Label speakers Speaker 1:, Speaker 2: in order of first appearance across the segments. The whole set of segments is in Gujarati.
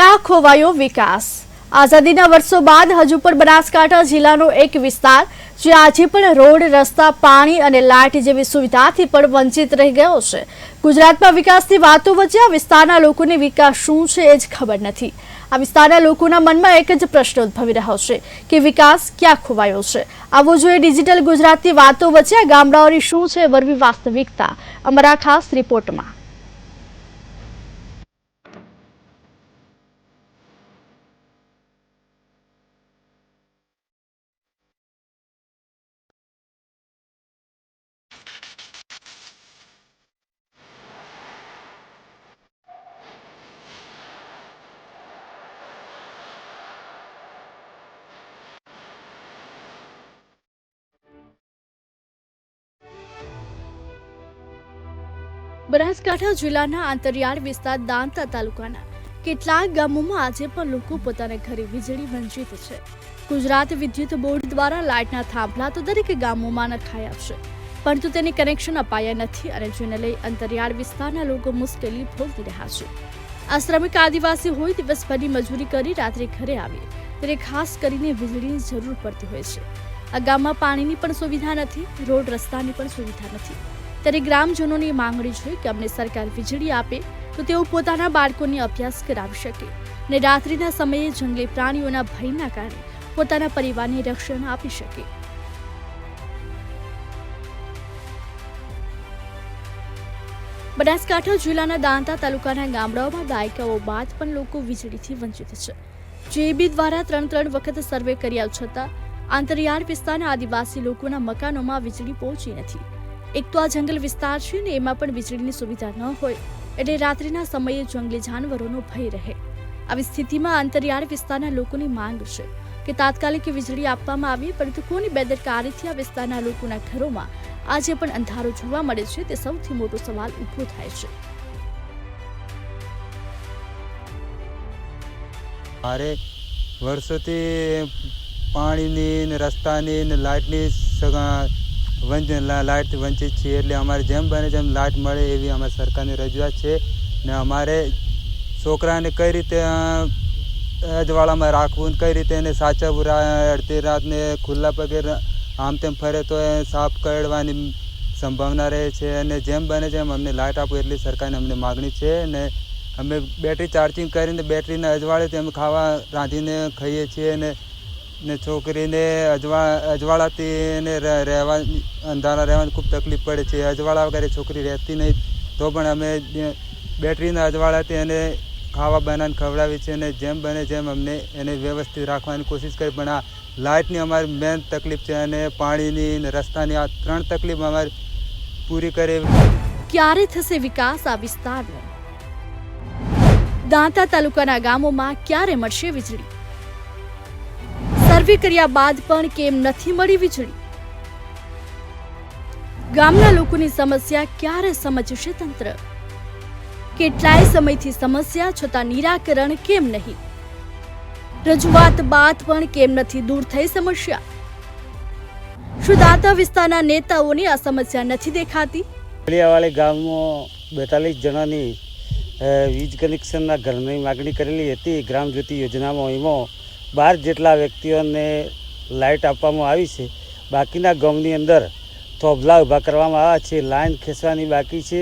Speaker 1: ક્યાં ખોવાયો વિકાસ? આઝાદીના વર્ષો બાદ હજુ પણ બનાસકાંઠા જિલ્લાનો એક વિસ્તાર જે આજે પણ રોડ, રસ્તા, પાણી અને લાઇટ જેવી સુવિધાથી પણ વંચિત રહી ગયો છે. ગુજરાતમાં વિકાસની વાતો વચ્ચે આ વિસ્તારના લોકોને વિકાસ શું છે એ જ ખબર નથી. આ વિસ્તારના લોકોના મનમાં એક જ પ્રશ્ન ઉદ્ભવી રહ્યો છે કે વિકાસ ક્યાં ખોવાયો છે? આવો જોઈએ ડિજિટલ ગુજરાતની વાતો વચ્ચે આ ગામડાઓની શું છે વરવી વાસ્તવિકતા, અમારા ખાસ રિપોર્ટમાં. બનાસકાંઠા જિલ્લાના આંતરિયાળ વિસ્તાર દાંતા તાલુકાના કેટલાક ગામોમાં આજે પણ લોકો પોતાના ઘરે વીજળી વંચિત છે. ગુજરાત વિદ્યુત બોર્ડ દ્વારા લાઇટના થાંભલા તો દરેક ગામોમાં નખાયા છે, પરંતુ તેને કનેક્શન અપાયા નથી અને જેને લઈ અંતરિયાળ વિસ્તારના લોકો મુશ્કેલી ભોગવી રહ્યા છે. આ શ્રમિક આદિવાસી હોય, દિવસભરની મજૂરી કરી રાત્રે ઘરે આવે ત્યારે ખાસ કરીને વીજળીની જરૂર પડતી હોય છે. આ ગામમાં પાણીની પણ સુવિધા નથી, રોડ રસ્તાની પણ સુવિધા નથી. ત્યારે ગ્રામજનોની માંગણી છે કે અમને સરકાર વીજળી આપે તો તેઓ પોતાના બાળકોને અભ્યાસ કરાવી શકે અને રાત્રિના સમયે જંગલી પ્રાણીઓના ભયના કારણે પોતાના પરિવારને રક્ષણ આપી શકે. બનાસકાંઠા જિલ્લાના દાંતા તાલુકાના ગામડાઓમાં દાયકાઓ બાદ પણ લોકો વીજળીથી વંચિત છે. જેબી દ્વારા 3 વખત સર્વે કર્યા છતાં આંતરિયાળ વિસ્તારના આદિવાસી લોકોના મકાનોમાં વીજળી પહોંચી નથી. એક તો આ જંગલ વિસ્તાર છે ને એમાં પણ વીજળીની સુવિધા ન હોય એટલે રાત્રિના સમયે જંગલી જાનવરોનો ભય રહે. આવી સ્થિતિમાં અંતરિયાળ વિસ્તારના લોકોની માંગ છે કે તાત્કાલિક વીજળી આપવામાં આવે, પરંતુ કોની બેદરકારીથી આ વિસ્તારના લોકોના ઘરોમાં આજે પણ અંધારો જોવા મળે છે તે સૌથી મોટો સવાલ ઊભો થાય છે.
Speaker 2: મારે વર્ષોથી પાણીની, રસ્તાની, લાઇટની લાઇટથી વંચિત છીએ, એટલે અમારે જેમ બને જેમ લાઇટ મળે એવી અમારી સરકારની રજૂઆત છે. ને અમારે છોકરાને કઈ રીતે અજવાળામાં રાખવું, કઈ રીતે એને સાચવવું, અડધી રાતને ખુલ્લા પગે આમ તેમ ફરે તો એ સાપ કરડવાની સંભાવના રહે છે. અને જેમ બને જેમ અમને લાઇટ આપો એટલી સરકારની અમને માગણી છે. ને અમે બેટરી ચાર્જિંગ કરીને બેટરીને અજવાળેથી અમે ખાવા રાંધીને ખાઈએ છીએ. ને છોકરીને અજવાળાથી એને રહેવા, અંધારા રહેવાની ખૂબ તકલીફ પડે છે. અજવાળા વગર છોકરી રહેતી નહીં, તો પણ અમે બેટરીના અજવાળાથી એને ખાવા બનાવીને ખવડાવીએ છીએ. અને જેમ બને જેમ અમને એને વ્યવસ્થિત રાખવાની કોશિશ કરી, પણ આ લાઇટની અમારી મેન તકલીફ છે અને પાણીની ને રસ્તાની આ 3 તકલીફ અમારી પૂરી કરે.
Speaker 1: ક્યારે થશે વિકાસ આ વિસ્તારનો? દાંતા તાલુકાના ગામોમાં ક્યારે મળશે વીજળી? સર્વે કર્યા બાદ પણ કેમ નથી મળી વીજળી? ગામના લોકોની સમસ્યા ક્યારે સમજશે તંત્ર? કેટલાય સમયથી સમસ્યા છતાં નિરાકરણ કેમ નહીં? રજૂઆત બાદ પણ કેમ નથી દૂર થઈ સમસ્યા? શું દાંતા વિસ્તારના નેતાઓની આ સમસ્યા નથી દેખાતી?
Speaker 3: ફળિયાવાળી ગામમાં 42 જણાની વીજ કનેક્શનના ઘરની માગણી કરેલી હતી. ગ્રામ જ્યોતિ યોજનામાં એમાં 12 જેટલા વ્યક્તિઓને લાઇટ આપવામાં આવી છે. બાકીના ગામની અંદર થોભલા ઊભા કરવામાં આવ્યા છે, લાઇન ખેંચવાની બાકી છે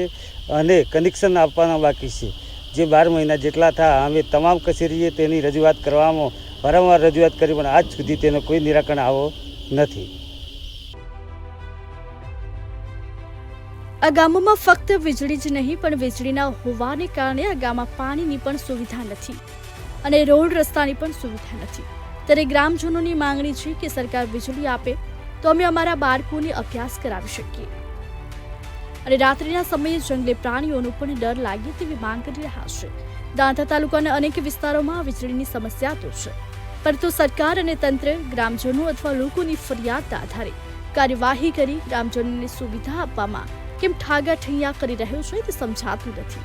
Speaker 3: અને કનેક્શન આપવાના બાકી છે. જે 12 મહિના જેટલા થયા, અમે તમામ કચેરીએ તેની રજૂઆત કરવામાં વારંવાર રજૂઆત કરી, પણ આજ સુધી તેનો કોઈ નિરાકરણ આવ્યો નથી.
Speaker 1: આ ગામોમાં ફક્ત વીજળી જ નહીં, પણ વીજળીના હોવાને કારણે આ ગામમાં પાણીની પણ સુવિધા નથી અને રોડ રસ્તાની પણ સુવિધા નથી. ત્યારે ગ્રામજનોની માંગણી છે કે સરકાર વીજળી આપે તો અમે અમારા બાળકોને અભ્યાસ કરાવી શકીએ અને રાત્રિના સમયે જંગલી પ્રાણીઓનો પણ ડર લાગે તેવી માંગ કરી રહ્યા છે. દાંતા તાલુકાના અનેક વિસ્તારોમાં વીજળીની સમસ્યા તો છે, પરંતુ સરકાર અને તંત્ર ગ્રામજનો અથવા લોકોની ફરિયાદના આધારે કાર્યવાહી કરી ગ્રામજનોને સુવિધા આપવામાં કેમ ઠાગાઠૈયા કરી રહ્યો છે તે સમજાતું નથી.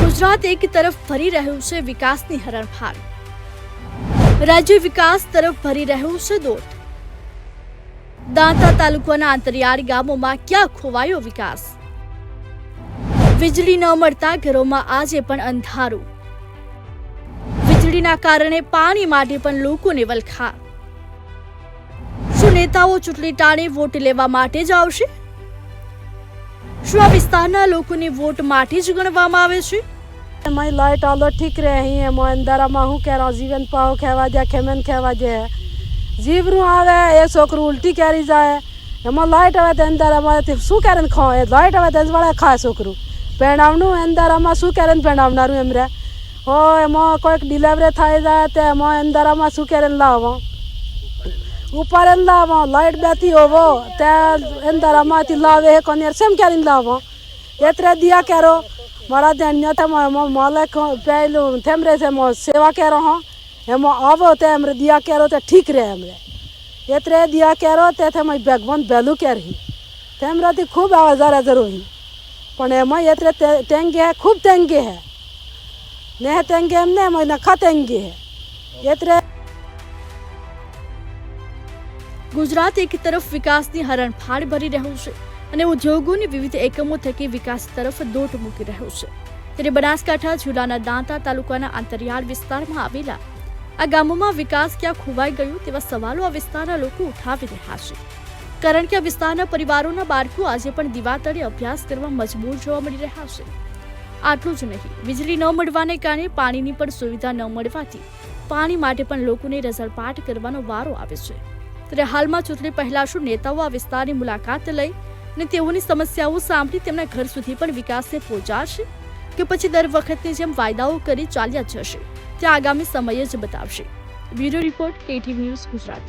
Speaker 1: ગુજરાત એક તરફ ભરી રહ્યું છે વિકાસની હરણફાળ, રાજ્ય વિકાસ તરફ ભરી રહ્યું છે દોટ. દાંતા તાલુકાના અંતરિયાળ ગામોમાં ક્યાં ખોવાયો વિકાસ? વીજળી ન મળતા ઘરોમાં આજે પણ અંધારું. વીજળીના કારણે પાણી માટે પણ લોકોને વલખા. શું નેતાઓ ચૂંટણી ટાણે વોટ લેવા માટે જ આવશે? શું આ વિસ્તારના લોકોને વોટ માટે જ ગણવામાં આવે છે?
Speaker 4: मैं लाइट आलो ठीक रही है मैं अंदर हूँ कह रहा जीवन पाओ खेवा दे खेमन खेवा दे जीवरू आवे ये छोकरू उल्टी कैरी जाए एम लाइट आवे तो अंदर हमारे शू कैरन खाए लाइट आवे तो बड़ा खाए छोकरू पेणावनु अंदर हम शू कैरन पेणावनारू एमरे हो एम कोई डिलीवरी थाई जाए तो एम अंदर हम शू कैरन लावा ऊपर लावा लाइट बेती होवो ते अंदर हम लावे कोनी सेम कैरन लावा एतरे दिया करो मारा धन्य था मालक पहलू थेमरे से सेवा कह रहा हम आवो ते हमरे दिया करो तो ठीक रहे हमरे एतरे दिया करो ते मैं भगवान बेलू कह रही थेमरा थी खूब आवाजार जरूरी पण एम एतरे तेंगे है खूब तेंगे है ने तेंगे हमने मैं नखा तेंगे है एतरे
Speaker 1: ગુજરાત એક તરફ વિકાસની હરણફાળ ભરી રહ્યું છે અને ઉદ્યોગોની વિવિધ એકમો થકી વિકાસ તરફ દોટ મૂકી રહ્યું છે, ત્યારે બનાસકાંઠા જિલ્લાના દાંતા તાલુકાના અંતરિયાળ વિસ્તારમાં આવેલા આ ગામોમાં વિકાસ ક્યાં ખોવાઈ ગયો તેવા સવાલો આ વિસ્તારના લોકો ઉઠાવી રહ્યા છે, કારણ કે આ વિસ્તારના પરિવારોના બાળકો આજે પણ દીવા તળે અભ્યાસ કરવા મજબૂર જોવા મળી રહ્યા છે. આટલું જ નહીં, વીજળી ન મળવાને કારણે પાણીની પણ સુવિધા ન મળવાથી પાણી માટે પણ લોકોને રઝળપાટ કરવાનો વારો આવે છે. ત્યારે હાલમાં ચૂંટણી પહેલા શું નેતાઓ આ વિસ્તારની મુલાકાત લઈ અને તેઓની સમસ્યાઓ સાંભળી તેમના ઘર સુધી પણ વિકાસને પહોંચાડશે કે પછી દર વખતની જેમ વાયદાઓ કરી ચાલ્યા જશે તે આગામી સમય જ બતાવશે. Bureau report, KTV news, Gujarat.